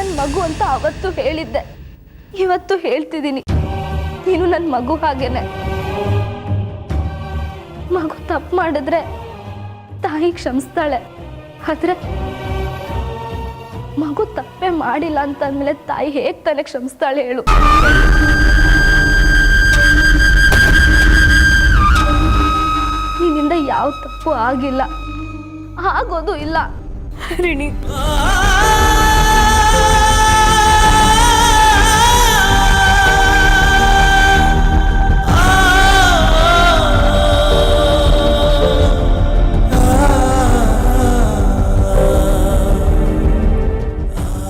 ನನ್ನ ಮಗು ಅಂತ ಅವತ್ತು ಹೇಳಿದ್ದೆ, ಇವತ್ತು ಹೇಳ್ತಿದ್ದೀನಿ, ನೀನು ನನ್ನ ಮಗು ಹಾಗೇನೆ. ಮಗು ತಪ್ಪು ಮಾಡಿದ್ರೆ ತಾಯಿ ಕ್ಷಮಿಸ್ತಾಳೆ, ಆದ್ರೆ ಮಗು ತಪ್ಪೇ ಮಾಡಿಲ್ಲ ಅಂತಂದ್ಮೇಲೆ ತಾಯಿ ಹೇಗೆ ತಾನೇ ಕ್ಷಮಿಸ್ತಾಳೆ ಹೇಳು? ನಿನ್ನಿಂದ ಯಾವ ತಪ್ಪು ಆಗಿಲ್ಲ, ಆಗೋದು ಇಲ್ಲ ರಿಣಿ.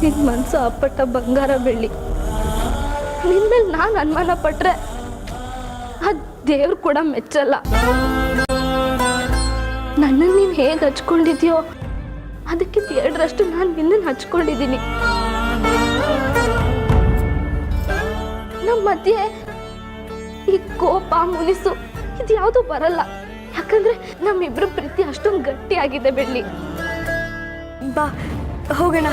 ನಿನ್ ಮನ್ಸು ಅಪ್ಪಟ್ಟ ಬಂಗಾರ ಬೆಳ್ಳಿ. ನಿನ್ಮೇಲೆ ನಾನು ಅನುಮಾನ ಪಟ್ರೆ ಆ ದೇವ್ರು ಕೂಡ ಮೆಚ್ಚಲ್ಲ. ನನ್ನನ್ನು ನೀನು ಹೇಗೆ ಹಚ್ಕೊಂಡಿದ್ಯೋ ಅದಕ್ಕಿಂತ 2ರಷ್ಟು ನಾನು ನಿನ್ನನ್ನು ಹಚ್ಕೊಂಡಿದ್ದೀನಿ. ನಮ್ಮ ಮಧ್ಯೆ ಈ ಕೋಪ ಮುನಿಸು ಇದ್ಯಾವುದೂ ಬರಲ್ಲ, ಯಾಕಂದ್ರೆ ನಮ್ಮಿಬ್ರು ಪ್ರೀತಿ ಅಷ್ಟೊಂದು ಗಟ್ಟಿಯಾಗಿದೆ ಬೆಳ್ಳಿ. ಬಾ ಹೋಗೋಣ.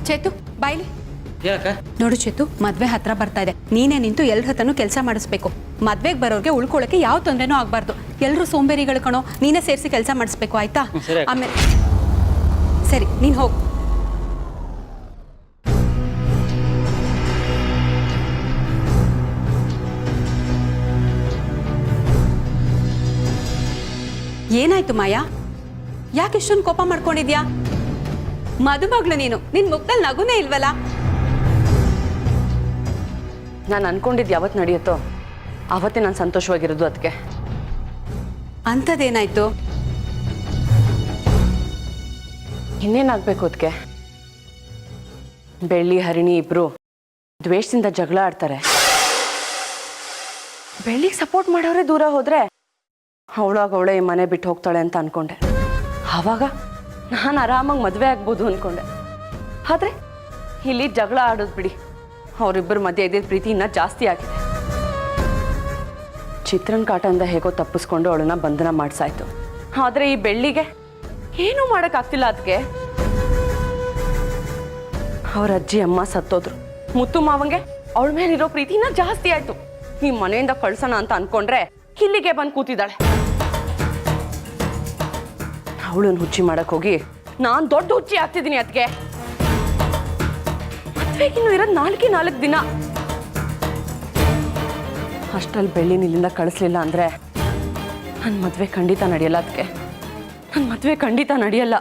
ಚೇತು ಬಾಯ್ಲಿ. ಏನಕ್ಕ? ನೋಡು ಚೇತು, ಮದ್ವೆ ಹತ್ರ ಬರ್ತಾ ಇದೆ. ನೀನೇ ನಿಂತು ಎಲ್ರ ಹತ್ರನೂ ಕೆಲಸ ಮಾಡಿಸ್ಬೇಕು. ಮದ್ವೆಗೆ ಬರೋರಿಗೆ ಉಳ್ಕೊಳ್ಳೋಕೆ ಯಾವ ತೊಂದರೆನೂ ಆಗ್ಬಾರ್ದು. ಎಲ್ಲರೂ ಸೋಂಬೇರಿಗಳು ಕಣೋ, ನೀನೇ ಸೇರಿಸಿ ಕೆಲಸ ಮಾಡಿಸ್ಬೇಕು, ಆಯ್ತಾ? ಆಮೇಲೆ ಸರಿ, ನೀನು ಹೋಗು. ಏನಾಯ್ತು ಮಾಯಾ? ಯಾಕೆ ಇಷ್ಟೊಂದು ಕೋಪ ಮಾಡ್ಕೊಂಡಿದ್ಯಾ? ಮದುಮಗಳು ನೀನು, ನಿನ್ ಮುಖದಲ್ಲಿ ನಗುನೇ ಇಲ್ವಲ್ಲ? ನಾನು ಅನ್ಕೊಂಡಿದ್ದು ಯಾವತ್ತು ನಡೆಯುತ್ತೋ ಅವತ್ತೇ ನಾನು ಸಂತೋಷವಾಗಿರೋದು. ಅದಕ್ಕೆ ಅಂಥದ್ದೇನಾಯ್ತು? ಇನ್ನೇನಾಗಬೇಕು ಅದಕ್ಕೆ? ಬೆಳ್ಳಿ ಹರಿಣಿ ಇಬ್ರು ದ್ವೇಷದಿಂದ ಜಗಳ ಆಡ್ತಾರೆ. ಬೆಳ್ಳಿಗೆ ಸಪೋರ್ಟ್ ಮಾಡೋರೇ ದೂರ ಹೋದ್ರೆ ಅವಳೇ ಈ ಮನೆ ಬಿಟ್ಟು ಹೋಗ್ತಾಳೆ ಅಂತ ಅನ್ಕೊಂಡೆ. ಆವಾಗ ನಾನು ಆರಾಮಾಗಿ ಮದುವೆ ಆಗ್ಬೋದು ಅನ್ಕೊಂಡೆ. ಆದ್ರೆ ಇಲ್ಲಿ ಜಗಳ ಆಡೋದು ಬಿಡಿ, ಅವರಿಬ್ಬರ ಮಧ್ಯೆ ಇದ್ದಿದ್ದ ಪ್ರೀತಿ ಇನ್ನೂ ಜಾಸ್ತಿ ಆಗಿದೆ. ಚಿತ್ರನ್ ಕಾಟದಿಂದ ಹೇಗೋ ತಪ್ಪಿಸ್ಕೊಂಡು ಅವಳನ್ನ ಬಂಧನ ಮಾಡ್ಸಾಯ್ತು. ಆದ್ರೆ ಈ ಬೆಳ್ಳಿಗೆ ಏನೂ ಮಾಡೋಕ್ಕಾಗ್ತಿಲ್ಲ. ಅದಕ್ಕೆ ಅವ್ರ ಅಜ್ಜಿ ಅಮ್ಮ ಸತ್ತೋದ್ರು. ಮುತ್ತು ಮಾವಂಗೆ ಅವಳ ಮೇಲಿರೋ ಪ್ರೀತಿ ಇನ್ನೂ ಜಾಸ್ತಿ ಆಯ್ತು. ಈ ಮನೆಯಿಂದ ಕಳ್ಸೋಣ ಅಂತ ಅನ್ಕೊಂಡ್ರೆ ಇಲ್ಲಿಗೆ ಬಂದು ಕೂತಿದ್ದಾಳೆ. ಅವಳನ್ನು ಹುಚ್ಚಿ ಮಾಡಕ್ ಹೋಗಿ ನಾನ್ ದೊಡ್ಡ ಹುಚ್ಚಿ ಆಗ್ತಿದ್ದೀನಿ. ಅದಕ್ಕೆ ಮದ್ವೆಗಿನ್ನು ಇರೋದು 4 ದಿನ. ಅಷ್ಟರಲ್ಲಿ ಬೆಳ್ಳಿನ ಇಲ್ಲಿಂದ ಕಳಿಸ್ಲಿಲ್ಲ ಅಂದ್ರೆ ನನ್ನ ಮದ್ವೆ ಖಂಡಿತ ನಡೆಯಲ್ಲ. ಅದಕ್ಕೆ ನನ್ನ ಮದ್ವೆ ಖಂಡಿತ ನಡೆಯಲ್ಲ.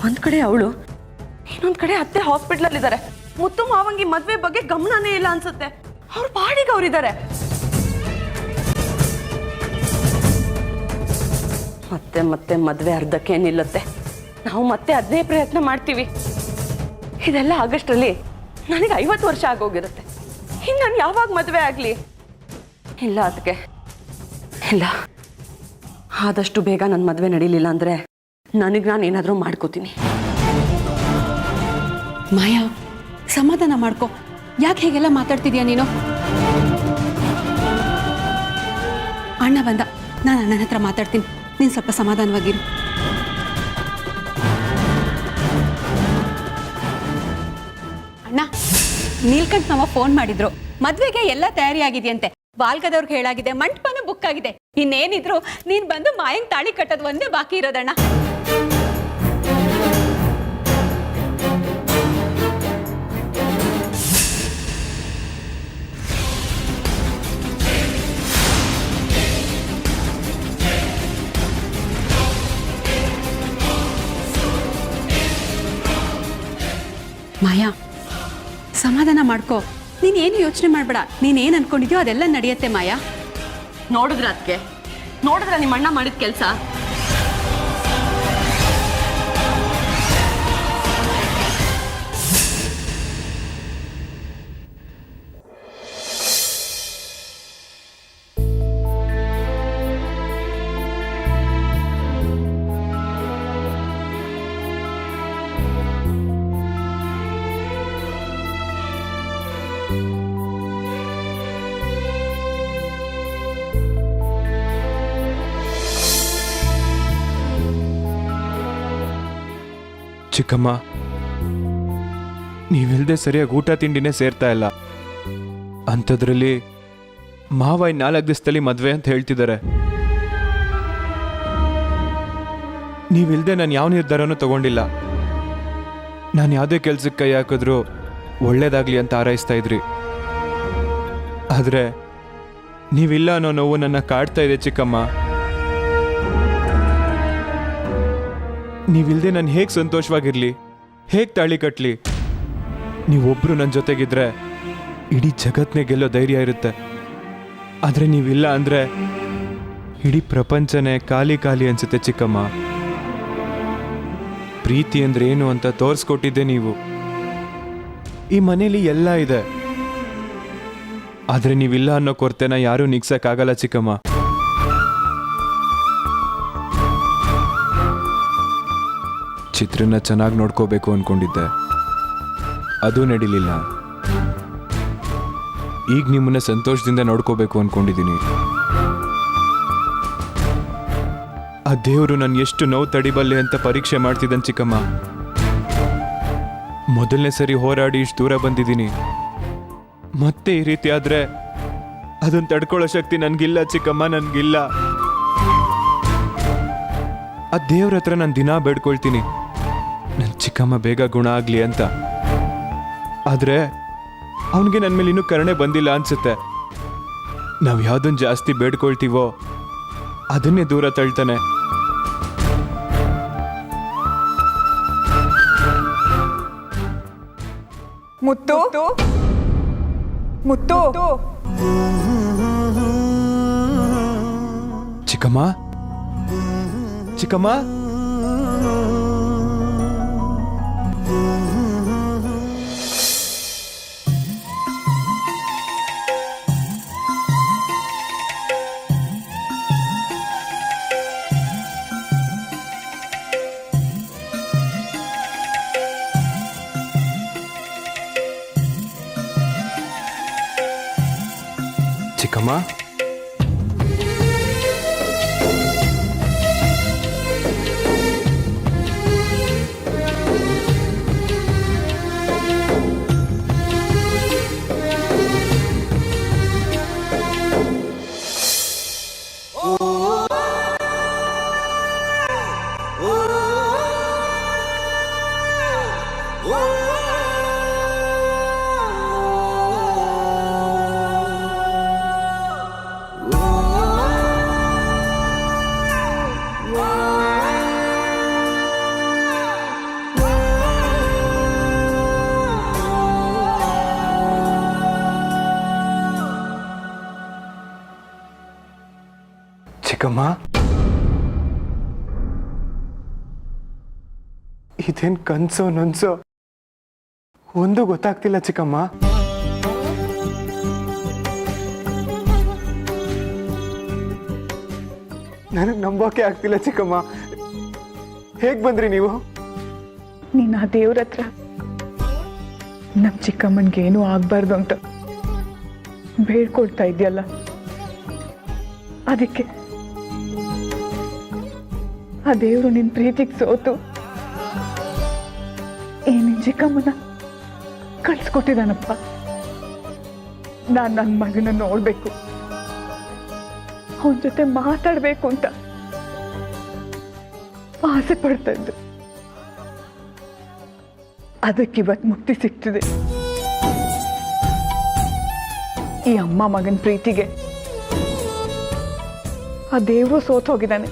ಒಂದ್ ಕಡೆ ಅವಳು, ಇನ್ನೊಂದ್ ಕಡೆ ಅತ್ತೆ ಹಾಸ್ಪಿಟ್ಲಲ್ಲಿ ಇದ್ದಾರೆ. ಮುತ್ತು ಮಾವಂಗಿ ಮದ್ವೆ ಬಗ್ಗೆ ಗಮನನೇ ಇಲ್ಲ ಅನ್ಸುತ್ತೆ. ಅವ್ರ ಪಾಡಿಗೆ ಅವರಿದ್ದಾರೆ. ಮತ್ತೆ ಮದ್ವೆ ಅರ್ಧಕ್ಕೆ ನಿಲ್ಲುತ್ತೆ. ನಾವು ಮತ್ತೆ ಅದನ್ನೇ ಪ್ರಯತ್ನ ಮಾಡ್ತೀವಿ. ಇದೆಲ್ಲ ಆಗಸ್ಟಲ್ಲಿ ನನಗೆ 50 ವರ್ಷ ಆಗೋಗಿರುತ್ತೆ. ಇನ್ನು ನಾನು ಯಾವಾಗ ಮದುವೆ ಆಗಲಿ? ಇಲ್ಲ ಅದಕ್ಕೆ ಇಲ್ಲ, ಆದಷ್ಟು ಬೇಗ ನನ್ನ ಮದುವೆ ನಡೀಲಿಲ್ಲ ಅಂದರೆ ನನಗೆ ನಾನು ಏನಾದರೂ ಮಾಡ್ಕೋತೀನಿ. ಮಾಯಾ, ಸಮಾಧಾನ ಮಾಡ್ಕೊ. ಯಾಕೆ ಹೇಗೆಲ್ಲ ಮಾತಾಡ್ತಿದ್ಯಾ ನೀನು? ಅಣ್ಣ ಬಂದ, ನಾನು ಅಣ್ಣನ ಹತ್ರ ಮಾತಾಡ್ತೀನಿ. ನೀನು ಸ್ವಲ್ಪ ಸಮಾಧಾನವಾಗಿರು. ಅಣ್ಣ, ನೀಲ್ಕಂಠ್ ಮಾವ ಫೋನ್ ಮಾಡಿದ್ರು. ಮದ್ವೆಗೆ ಎಲ್ಲ ತಯಾರಿ ಆಗಿದೆಯಂತೆ. ಬಾಲ್ಗದವ್ರಿಗೆ ಹೇಳಾಗಿದೆ, ಮಂಟಪನೂ ಬುಕ್ ಆಗಿದೆ. ಇನ್ನೇನಿದ್ರು ನೀನ್ ಬಂದು ಮಾಯಂಗ್ ತಾಳಿ ಕಟ್ಟೋದು ಒಂದೇ ಬಾಕಿ ಇರೋದಣ್ಣ. ಮಾಯಾ, ಸಮಾಧಾನ ಮಾಡ್ಕೋ. ನೀನೇನು ಯೋಚನೆ ಮಾಡಬೇಡ. ನೀನೇನು ಅನ್ಕೊಂಡಿದ್ಯೋ ಅದೆಲ್ಲ ನಡೆಯುತ್ತೆ ಮಾಯಾ. ನೋಡಿದ್ರ ಅದಕ್ಕೆ? ನೋಡಿದ್ರ ನಿಮ್ಮ ಅಣ್ಣ ಮಾಡಿದ ಕೆಲಸ? ಚಿಕ್ಕಮ್ಮ, ನೀವಿಲ್ದೆ ಸರಿಯಾಗಿ ಊಟ ತಿಂಡಿನೇ ಸೇರ್ತಾ ಇಲ್ಲ. ಅಂಥದ್ರಲ್ಲಿ ಮಾವ 4 ದಿವಸದಲ್ಲಿ ಮದುವೆ ಅಂತ ಹೇಳ್ತಿದ್ದಾರೆ. ನೀವಿಲ್ದೆ ನಾನು ಯಾವ ನಿರ್ಧಾರನೂ ತಗೊಂಡಿಲ್ಲ. ನಾನು ಯಾವುದೇ ಕೆಲ್ಸಕ್ಕೆ ಕೈ ಹಾಕಿದ್ರು ಒಳ್ಳೇದಾಗ್ಲಿ ಅಂತ ಹಾರೈಸ್ತಾ ಇದ್ರಿ. ಆದರೆ ನೀವಿಲ್ಲ ಅನ್ನೋ ನೋವು ನನ್ನ ಕಾಡ್ತಾ ಇದೆ ಚಿಕ್ಕಮ್ಮ. ನೀವಿಲ್ದೆ ನಾನು ಹೇಗೆ ಸಂತೋಷವಾಗಿರ್ಲಿ, ಹೇಗೆ ತಾಳಿ ಕಟ್ಲಿ? ನೀವೊಬ್ರು ನನ್ನ ಜೊತೆಗಿದ್ರೆ ಇಡೀ ಜಗತ್ನೇ ಗೆಲ್ಲೋ ಧೈರ್ಯ ಇರುತ್ತೆ. ಆದರೆ ನೀವಿಲ್ಲ ಅಂದರೆ ಇಡೀ ಪ್ರಪಂಚನೇ ಖಾಲಿ ಖಾಲಿ ಅನ್ಸುತ್ತೆ ಚಿಕ್ಕಮ್ಮ. ಪ್ರೀತಿ ಅಂದ್ರೆ ಏನು ಅಂತ ತೋರಿಸ್ಕೊಟ್ಟಿದ್ದೆ ನೀವು. ಈ ಮನೇಲಿ ಎಲ್ಲ ಇದೆ, ಆದ್ರೆ ನೀವಿಲ್ಲ ಅನ್ನೋ ಕೊರತೆನ ಯಾರೂ ನಿಗ್ಸಕ್ಕಾಗಲ್ಲ ಚಿಕ್ಕಮ್ಮ. ಚಿತ್ರನ ಚೆನ್ನಾಗಿ ನೋಡ್ಕೋಬೇಕು ಅನ್ಕೊಂಡಿದ್ದೆ, ಅದು ನಡೀಲಿಲ್ಲ. ಈಗ ನಿಮ್ಮನ್ನ ಸಂತೋಷದಿಂದ ನೋಡ್ಕೋಬೇಕು ಅನ್ಕೊಂಡಿದ್ದೀನಿ. ಆ ದೇವರು ನಾನು ಎಷ್ಟು ನೋವು ತಡಿಬಲ್ಲೆ ಅಂತ ಪರೀಕ್ಷೆ ಮಾಡ್ತಿದ್ದಾನೆ ಚಿಕ್ಕಮ್ಮ. ಮೊದಲನೇ ಸರಿ ಹೋರಾಡಿ ಇಷ್ಟು ದೂರ ಬಂದಿದ್ದೀನಿ. ಮತ್ತೆ ಈ ರೀತಿ ಆದ್ರೆ ಅದನ್ನ ತಡ್ಕೊಳ್ಳೋ ಶಕ್ತಿ ನನ್ಗಿಲ್ಲ ಚಿಕ್ಕಮ್ಮ, ನನ್ಗಿಲ್ಲ. ಆ ದೇವ್ರ ಹತ್ರ ನಾನು ದಿನಾ ಬೇಡ್ಕೊಳ್ತೀನಿ ನನ್ನ ಚಿಕ್ಕಮ್ಮ ಬೇಗ ಗುಣ ಆಗ್ಲಿ ಅಂತ. ಆದ್ರೆ ಅವನಿಗೆ ನನ್ನ ಮೇಲೆ ಇನ್ನೂ ಕರುಣೆ ಬಂದಿಲ್ಲ ಅನ್ಸುತ್ತೆ. ನಾವು ಯಾವ್ದನ್ನ ಜಾಸ್ತಿ ಬೇಡ್ಕೊಳ್ತೀವೋ ಅದನ್ನೇ ದೂರ ತಳ್ತಾನೆ. ಮುತ್ತು ಮುತ್ತು ಚಿಕ್ಕಮ್ಮ, ಚಿಕ್ಕಮ್ಮ, ಚಿಕ್ಕಮ್ಮ, ಚಿಕ್ಕಮ್ಮ, ಇದೇನ್ ಕನ್ಸೋ ನನ್ಸೋ ಒಂದು ಗೊತ್ತಾಗ್ತಿಲ್ಲ ಚಿಕ್ಕಮ್ಮ. ನನಗೆ ನಂಬೋಕೆ ಆಗ್ತಿಲ್ಲ ಚಿಕ್ಕಮ್ಮ. ಹೇಗ್ ಬಂದ್ರಿ ನೀವು? ನೀನು ಆ ದೇವ್ರ ಹತ್ರ ನಮ್ಮ ಚಿಕ್ಕಮ್ಮನಿಗೆ ಏನೂ ಆಗ್ಬಾರ್ದು ಅಂತ ಬೇಡ್ಕೊಳ್ತಾ ಇದೆಯಲ್ಲ, ಅದಕ್ಕೆ ಆ ದೇವರು ನಿನ್ನ ಪ್ರೀತಿಗೆ ಸೋತು ಈ ನಿನ್ನ ಚಿಕ್ಕಮ್ಮನ ಕಳ್ಸ್ಕೊಟ್ಟಿದ್ದಾನಪ್ಪ. ನಾನು ನನ್ನ ಮಗನ ನೋಡ್ಬೇಕು, ಅವನ ಜೊತೆ ಮಾತಾಡ್ಬೇಕು ಅಂತ ಆಸೆ ಪಡ್ತಾ ಇದ್ದು. ಅದಕ್ಕಿವತ್ತು ಮುಕ್ತಿ ಸಿಗ್ತಿದೆ. ಈ ಅಮ್ಮ ಮಗನ ಪ್ರೀತಿಗೆ ಆ ದೇವರು ಸೋತ್ ಹೋಗಿದ್ದಾನೆ.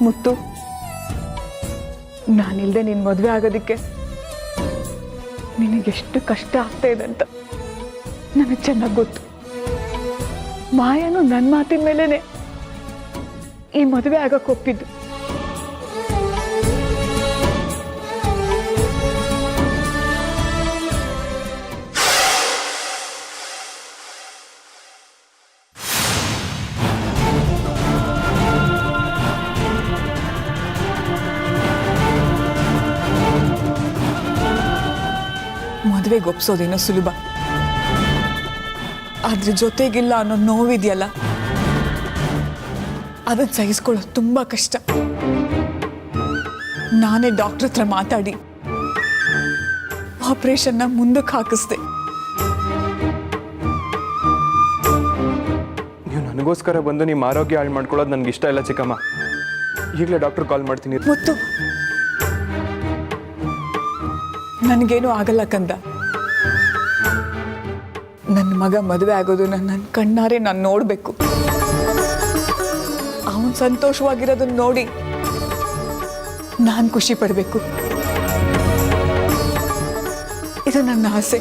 ಮುತ್ತು, ನಾನಿಲ್ದೆ ನಿನ್ ಮದುವೆ ಆಗೋದಕ್ಕೆ ನಿನಗೆಷ್ಟು ಕಷ್ಟ ಆಗ್ತಾ ಇದೆ ಅಂತ ನನಗೆ ಚೆನ್ನಾಗಿ ಗೊತ್ತು. ಮಾಯನು ನನ್ನ ಮಾತಿನ ಮೇಲೇನೆ ಈ ಮದುವೆ ಆಗಕ್ಕೆ ಒಪ್ಪಿದ್ದು. ಮದುವೆಗೆ ಒಪ್ಸೋದೇನೋ ಸುಲಭ, ಆದ್ರೆ ಜೊತೆಗಿಲ್ಲ ಅನ್ನೋ ನೋವಿದೆಯಲ್ಲ, ಅದನ್ನ ಸಹಿಸ್ಕೊಳ್ಳೋದು ತುಂಬಾ ಕಷ್ಟ. ನಾನೇ ಡಾಕ್ಟರ್ ಹತ್ರ ಮಾತಾಡಿ ಆಪರೇಷನ್ನ ಮುಂದಕ್ಕೆ ಹಾಕಿಸ್ದೆ. ನೀವು ನನಗೋಸ್ಕರ ಬಂದು ನಿಮ್ಮ ಆರೋಗ್ಯ ಹಾಳು ಮಾಡ್ಕೊಳ್ಳೋದು ನನಗೆ ಇಷ್ಟ ಇಲ್ಲ ಚಿಕ್ಕಮ್ಮ. ಈಗಲೇ ಡಾಕ್ಟರ್ ಕಾಲ್ ಮಾಡ್ತೀನಿ. ಮುತ್ತು, ನನಗೇನು ಆಗಲ್ಲ ಕಂದ. ನನ್ನ ಮಗ ಮದುವೆ ಆಗೋದು ನನ್ನ ಕಣ್ಣಾರೆ ನಾನು ನೋಡಬೇಕು. ಅವನು ಸಂತೋಷವಾಗಿರೋದನ್ನ ನೋಡಿ ನಾನು ಖುಷಿ ಪಡಬೇಕು. ಇದು ನನ್ನ ಆಸೆ.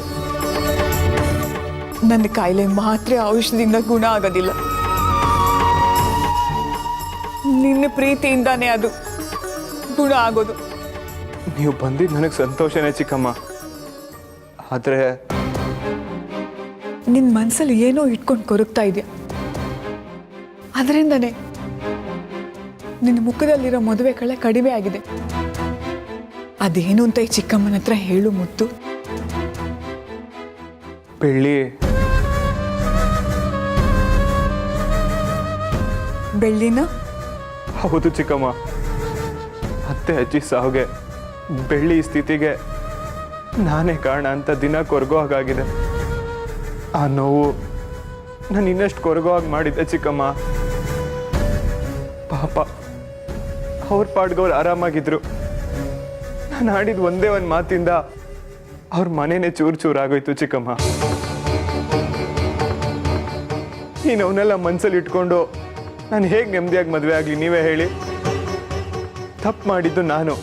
ನನ್ನ ಕಾಯಿಲೆ ಮಾತ್ರೆ ಔಷಧಿಯಿಂದ ಗುಣ ಆಗೋದಿಲ್ಲ. ನಿನ್ನ ಪ್ರೀತಿಯಿಂದಾನೇ ಅದು ಗುಣ ಆಗೋದು. ನೀವು ಬಂದಿದ್ದು ನನಗೆ ಸಂತೋಷನೇ ಚಿಕ್ಕಮ್ಮ. ಆದರೆ ನಿನ್ನ ಮನಸ್ಸಲ್ಲಿ ಏನೋ ಇಟ್ಕೊಂಡು ಕೊರಗ್ತಾ ಇದೆಯಾ. ಅದರಿಂದನೇ ನಿನ್ನ ಮುಖದಲ್ಲಿರೋ ಮದುವೆ ಕಳೆ ಕಡಿಮೆ ಆಗಿದೆ. ಅದೇನು ಅಂತ ಈ ಚಿಕ್ಕಮ್ಮನ ಹತ್ರ ಹೇಳು ಮುತ್ತು. ಬೆಳ್ಳಿನ? ಹೌದು ಚಿಕ್ಕಮ್ಮ. ಅತ್ತೆ ಅಜ್ಜಿ ಸಾವುಗೆ, ಬೆಳ್ಳಿ ಸ್ಥಿತಿಗೆ ನಾನೇ ಕಾರಣ ಅಂತ ದಿನ ಕೊರಗೋ ಹಾಗಾಗಿದೆ. ಆ ನೋವು ನಾನು ಇನ್ನಷ್ಟು ಕೊರಗೋ ಹಾಗೆ ಮಾಡಿದ್ದೆ ಚಿಕ್ಕಮ್ಮ. ಪಾಪ ಅವ್ರ ಪಾಡ್ಗವ್ರು ಆರಾಮಾಗಿದ್ರು. ನಾನು ಆಡಿದ ಒಂದೇ ಒಂದು ಮಾತಿಂದ ಅವ್ರ ಮನೇನೆ ಚೂರು ಚೂರಾಗೋಯ್ತು ಚಿಕ್ಕಮ್ಮ. ನೀನು ಅವನ್ನೆಲ್ಲ ಮನ್ಸಲ್ಲಿ ಇಟ್ಕೊಂಡು ನಾನು ಹೇಗೆ ನೆಮ್ಮದಿಯಾಗಿ ಮದುವೆ ಆಗಲಿ ನೀವೇ ಹೇಳಿ. ತಪ್ಪು ಮಾಡಿದ್ದು ನಾನು,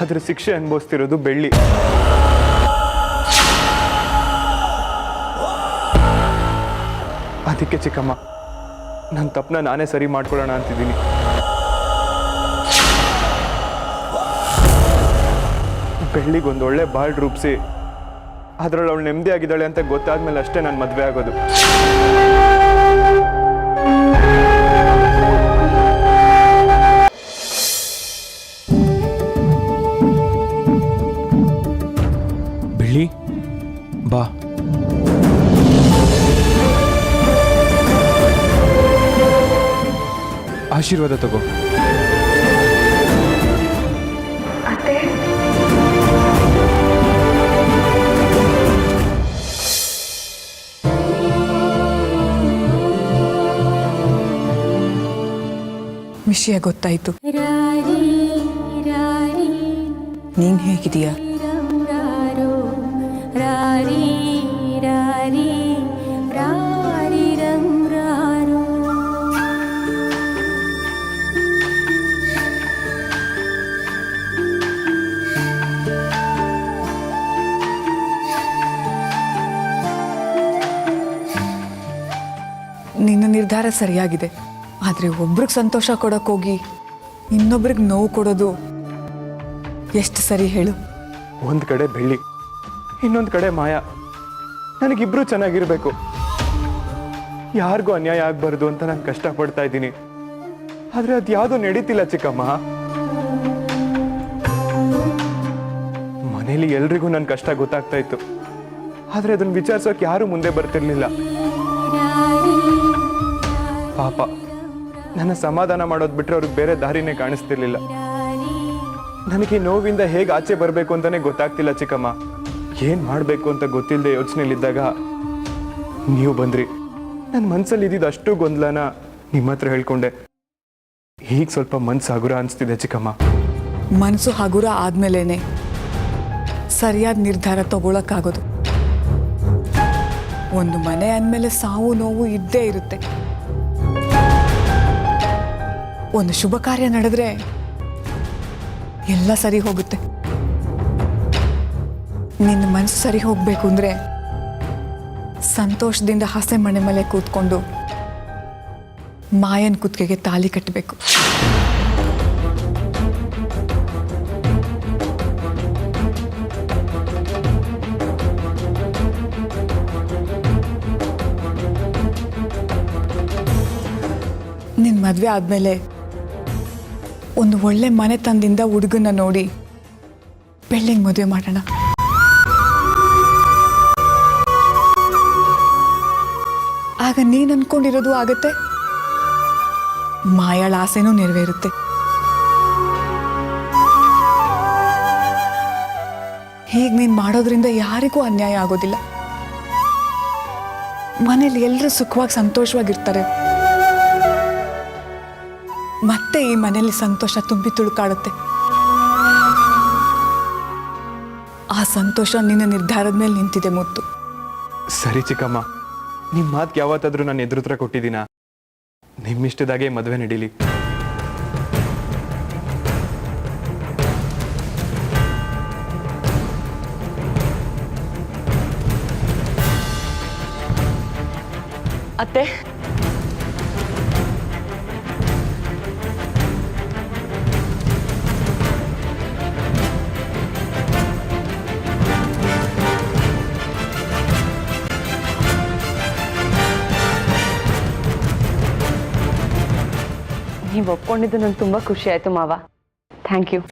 ಅದ್ರ ಶಿಕ್ಷೆ ಅನುಭವಿಸ್ತಿರೋದು ಬೆಳ್ಳಿ. ಅದಕ್ಕೆ ಚಿಕ್ಕಮ್ಮ, ನನ್ನ ತಪ್ಪನ್ನ ನಾನೇ ಸರಿ ಮಾಡ್ಕೊಳ್ಳೋಣ ಅಂತಿದ್ದೀನಿ. ಬೆಳ್ಳಿಗೆ ಒಂದು ಒಳ್ಳೆ ಬಾಳ್ ರೂಪಿಸಿ ಅದ್ರಲ್ಲಿ ಅವಳು ನೆಮ್ಮದಿ ಆಗಿದ್ದಾಳೆ ಅಂತ ಗೊತ್ತಾದ್ಮೇಲೆ ಅಷ್ಟೇ ನಾನು ಮದುವೆ ಆಗೋದು. ಬೆಳ್ಳಿ ಬಾ. ಆಶೀರ್ವಾದ ತಗೋ. ವಿಷಯ ಗೊತ್ತಾಯ್ತು. ನೀನ್ ಹೇಗಿದೀಯಾ? ನಿನ್ನ ನಿರ್ಧಾರ ಸರಿಯಾಗಿದೆ. ಆದರೆ ಒಬ್ರಿಗೆ ಸಂತೋಷ ಕೊಡೋಕ್ಕೋಗಿ ಇನ್ನೊಬ್ರಿಗೆ ನೋವು ಕೊಡೋದು ಎಷ್ಟು ಸರಿ ಹೇಳು? ಒಂದು ಕಡೆ ಬೆಳ್ಳಿ, ಇನ್ನೊಂದು ಕಡೆ ಮಾಯಾ. ನನಗಿಬ್ರು ಚೆನ್ನಾಗಿರ್ಬೇಕು, ಯಾರಿಗೂ ಅನ್ಯಾಯ ಆಗ್ಬಾರ್ದು ಅಂತ ನಾನು ಕಷ್ಟಪಡ್ತಾ ಇದ್ದೀನಿ. ಆದರೆ ಅದು ಯಾವುದೂ ನಡೀತಿಲ್ಲ ಚಿಕ್ಕಮ್ಮ. ಮನೇಲಿ ಎಲ್ರಿಗೂ ನನ್ನ ಕಷ್ಟ ಗೊತ್ತಾಗ್ತಾ ಇತ್ತು, ಆದರೆ ಅದನ್ನು ವಿಚಾರಿಸೋಕೆ ಯಾರೂ ಮುಂದೆ ಬರ್ತಿರ್ಲಿಲ್ಲ. ಪಾಪ ನನ್ನ ಸಮಾಧಾನ ಮಾಡೋದು ಬಿಟ್ಟರೆ ಅವ್ರಿಗೆ ಬೇರೆ ದಾರಿನೇ ಕಾಣಿಸ್ತಿರ್ಲಿಲ್ಲ. ನನಗೆ ನೋವಿಂದ ಹೇಗೆ ಆಚೆ ಬರಬೇಕು ಅಂತಾನೆ ಗೊತ್ತಾಗ್ತಿಲ್ಲ ಚಿಕ್ಕಮ್ಮ. ಏನು ಮಾಡಬೇಕು ಅಂತ ಗೊತ್ತಿಲ್ಲದೆ ಯೋಚನೆಯಲ್ಲಿದ್ದಾಗ ನೀವು ಬಂದ್ರಿ. ನನ್ನ ಮನಸ್ಸಲ್ಲಿ ಇದ್ದಿದ್ದು ಅಷ್ಟು ಗೊಂದಲನ ನಿಮ್ಮ ಹತ್ರ ಹೇಳ್ಕೊಂಡೆ. ಈಗ ಸ್ವಲ್ಪ ಮನಸ್ಸು ಹಗುರ ಅನಿಸ್ತಿದೆ ಚಿಕ್ಕಮ್ಮ. ಮನಸ್ಸು ಹಗುರ ಆದ್ಮೇಲೇನೆ ಸರಿಯಾದ ನಿರ್ಧಾರ ತಗೊಳಕ್ಕಾಗೋದು. ಒಂದು ಮನೆ ಅಂದಮೇಲೆ ಸಾವು ನೋವು ಇದ್ದೇ ಇರುತ್ತೆ. ಒಂದು ಶುಭ ಕಾರ್ಯ ನಡೆದ್ರೆ ಎಲ್ಲ ಸರಿ ಹೋಗುತ್ತೆ. ನಿನ್ನ ಮನಸ್ಸು ಸರಿ ಹೋಗ್ಬೇಕು ಅಂದ್ರೆ ಸಂತೋಷದಿಂದ ಹಸೆ ಮನೆ ಮೇಲೆ ಕೂತ್ಕೊಂಡು ಮಾಯನ್ ಕುತ್ತಿಗೆಗೆ ತಾಳಿ ಕಟ್ಟಬೇಕು. ನಿನ್ನ ಮದುವೆ ಆದಮೇಲೆ ಒಂದು ಒಳ್ಳೆ ಮನೆತನದಿಂದ ಹುಡುಗನ ನೋಡಿ ಬೆಳ್ಳಿಗೆ ಮದುವೆ ಮಾಡೋಣ. ಆಗ ನೀನು ಅನ್ಕೊಂಡಿರೋದು ಆಗತ್ತೆ, ಮಾಯಾಳ ಆಸೆನೂ ನೆರವೇರುತ್ತೆ. ಹೀಗೆ ನೀನು ಮಾಡೋದ್ರಿಂದ ಯಾರಿಗೂ ಅನ್ಯಾಯ ಆಗೋದಿಲ್ಲ. ಮನೇಲಿ ಎಲ್ಲರೂ ಸುಖವಾಗಿ ಸಂತೋಷವಾಗಿರ್ತಾರೆ. ಮತ್ತೆ ಈ ಮನೇಲಿ ಸಂತೋಷ ತುಂಬಿ ತುಳುಕಾಡುತ್ತೆ. ಆ ಸಂತೋಷ ನಿನ್ನ ನಿರ್ಧಾರದ ಮೇಲೆ ನಿಂತಿದೆ ಮುತ್ತು. ಸರಿ ಚಿಕ್ಕಮ್ಮ, ನಿಮ್ಮ ಮಾತು ಯಾವತ್ತಾದ್ರೂ ನಾನು ಎದುರುತ್ರ ಕೊಟ್ಟಿದ್ದೀನ? ನಿಮ್ಮಿಷ್ಟದಾಗೆ ಮದುವೆ ನಡೀಲಿ. ಅತ್ತೆ, ನೀವು ಒಪ್ಕೊಂಡಿದ್ದು ನಂಗೆ ತುಂಬ ಖುಷಿ ಆಯಿತು ಮಾವ. Thank you.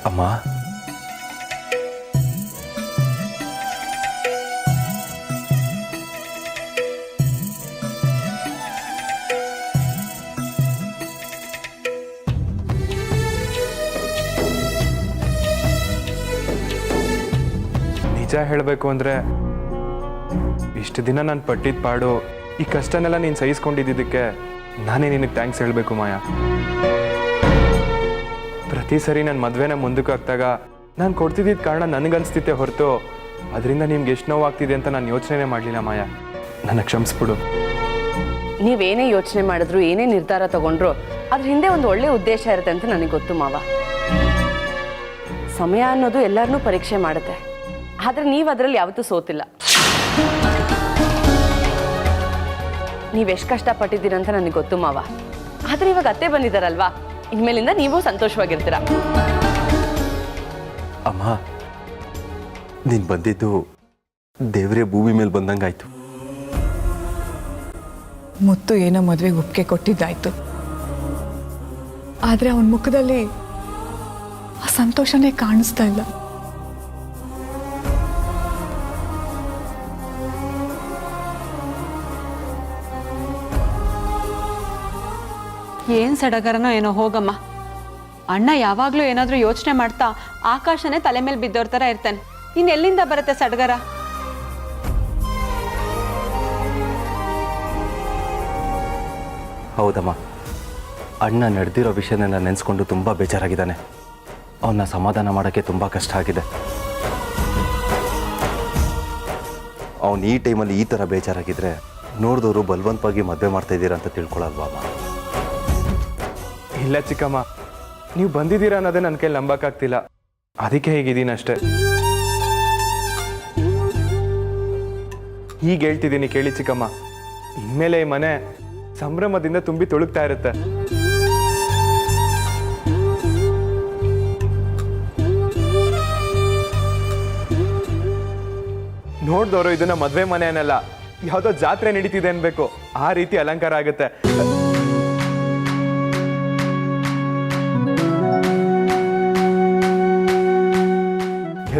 ಅಮ್ಮ, ನಿಜ ಹೇಳಬೇಕು ಅಂದರೆ ಇಷ್ಟು ದಿನ ನಾನು ಪಟ್ಟಿದ್ದ ಪಾಡು, ಈ ಕಷ್ಟನೆಲ್ಲ ನೀನು ಸಹಿಸ್ಕೊಂಡಿದ್ದಕ್ಕೆ ನಾನೇ ನಿನಗೆ ಥ್ಯಾಂಕ್ಸ್ ಹೇಳಬೇಕು ಮಾಯಾ. ಪ್ರತಿ ಸರಿ ನನ್ನ ಮದುವೆನ ಮುಂದಕ್ಕೆ ಹಾಕ್ದಾಗ ನಾನು ಕೊಡ್ತಿದ್ದಿದ್ದ ಕಾರಣ ನನಗನ್ಸ್ತಿದ್ದೆ ಹೊರತು ಅದರಿಂದ ನಿಮ್ಗೆ ಎಷ್ಟು ನೋವಾಗ್ತಿದೆ ಅಂತ ನಾನು ಯೋಚನೆ ಮಾಡಲಿಲ್ಲ ಮಾಯಾ. ನನ್ನ ಕ್ಷಮಿಸ್ಬಿಡು. ನೀವೇನೇ ಯೋಚನೆ ಮಾಡಿದ್ರು, ಏನೇ ನಿರ್ಧಾರ ತಗೊಂಡ್ರು, ಅದ್ರ ಹಿಂದೆ ಒಂದು ಒಳ್ಳೆ ಉದ್ದೇಶ ಇರುತ್ತೆ ಅಂತ ನನಗೆ ಗೊತ್ತು ಮಾವ. ಸಮಯ ಅನ್ನೋದು ಎಲ್ಲರನ್ನೂ ಪರೀಕ್ಷೆ ಮಾಡುತ್ತೆ, ಆದರೆ ನೀವು ಅದರಲ್ಲಿ ಯಾವತ್ತೂ ಸೋತಿಲ್ಲ. ನೀವೆಷ್ಟು ಕಷ್ಟಪಟ್ಟಿದ್ದೀರಂತ ನನಗೆ ಗೊತ್ತು ಮಾವ. ಆದರೆ ಇವಾಗ ಅತ್ತೆ ಬಂದಿದ್ದಾರಲ್ವಾ, ಇನ್ಮೇಲಿಂದ ನೀವು ಸಂತೋಷವಾಗಿರ್ತೀರ. ಅಮ್ಮ, ನೀನು ಬಂದಿದ್ದು ದೇವರೇ ಭೂಮಿ ಮೇಲೆ ಬಂದಂಗಾಯ್ತು. ಮುತ್ತು ಏನೋ ಮದುವೆಗೆ ಒಪ್ಪಿಗೆ ಕೊಟ್ಟಿದ್ದಾಯ್ತು, ಆದರೆ ಅವನ ಮುಖದಲ್ಲಿ ಆ ಸಂತೋಷನೇ ಕಾಣಿಸ್ತಾ ಇಲ್ಲ. ಏನು ಸಡಗರನೋ ಏನೋ ಹೋಗಮ್ಮ. ಅಣ್ಣ ಯಾವಾಗಲೂ ಏನಾದರೂ ಯೋಚನೆ ಮಾಡ್ತಾ ಆಕಾಶನೇ ತಲೆ ಮೇಲೆ ಬಿದ್ದೋರ್ ಥರ ಇರ್ತಾನೆ. ಇನ್ನೆಲ್ಲಿಂದ ಬರುತ್ತೆ ಸಡಗರ? ಹೌದಮ್ಮ, ಅಣ್ಣ ನಡೆದಿರೋ ವಿಷಯನೆಲ್ಲ ನೆನೆಸ್ಕೊಂಡು ತುಂಬ ಬೇಜಾರಾಗಿದ್ದಾನೆ. ಅವನ್ನ ಸಮಾಧಾನ ಮಾಡೋಕ್ಕೆ ತುಂಬ ಕಷ್ಟ ಆಗಿದೆ. ಅವನು ಈ ಟೈಮಲ್ಲಿ ಈ ಥರ ಬೇಜಾರಾಗಿದ್ದರೆ ನೋಡಿದವರು ಬಲವಂತವಾಗಿ ಮದುವೆ ಮಾಡ್ತಾ ಇದ್ದೀರಾ ಅಂತ ತಿಳ್ಕೊಳಲ್ವಾ ಅಮ್ಮ? ಇಲ್ಲ ಚಿಕ್ಕಮ್ಮ, ನೀವು ಬಂದಿದ್ದೀರಾ ಅನ್ನೋದೇ ನನ್ನ ಕೈಲಿ ನಂಬಕ್ಕಾಗ್ತಿಲ್ಲ. ಅದಕ್ಕೆ ಹೇಗಿದ್ದೀನಿ ಅಷ್ಟೇ. ಹೀಗೆ ಹೇಳ್ತಿದ್ದೀನಿ ಕೇಳಿ ಚಿಕ್ಕಮ್ಮ, ಇನ್ಮೇಲೆ ಈ ಮನೆ ಸಂಭ್ರಮದಿಂದ ತುಂಬಿ ತುಳುಕ್ತಾ ಇರುತ್ತೆ. ನೋಡ್ದವರು ಇದನ್ನ ಮದ್ವೆ ಮನೆ ಅನ್ನಲ್ಲ, ಯಾವುದೋ ಜಾತ್ರೆ ನಡೀತಿದೆ ಅನ್ಬೇಕು. ಆ ರೀತಿ ಅಲಂಕಾರ ಆಗುತ್ತೆ.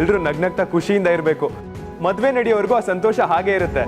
ಎಲ್ರು ನಗ್ನಗ್ತಾ ಖುಷಿಯಿಂದ ಇರಬೇಕು. ಮದ್ವೆ ನಡೆಯೋವರೆಗೂ ಆ ಸಂತೋಷ ಹಾಗೆ ಇರುತ್ತೆ.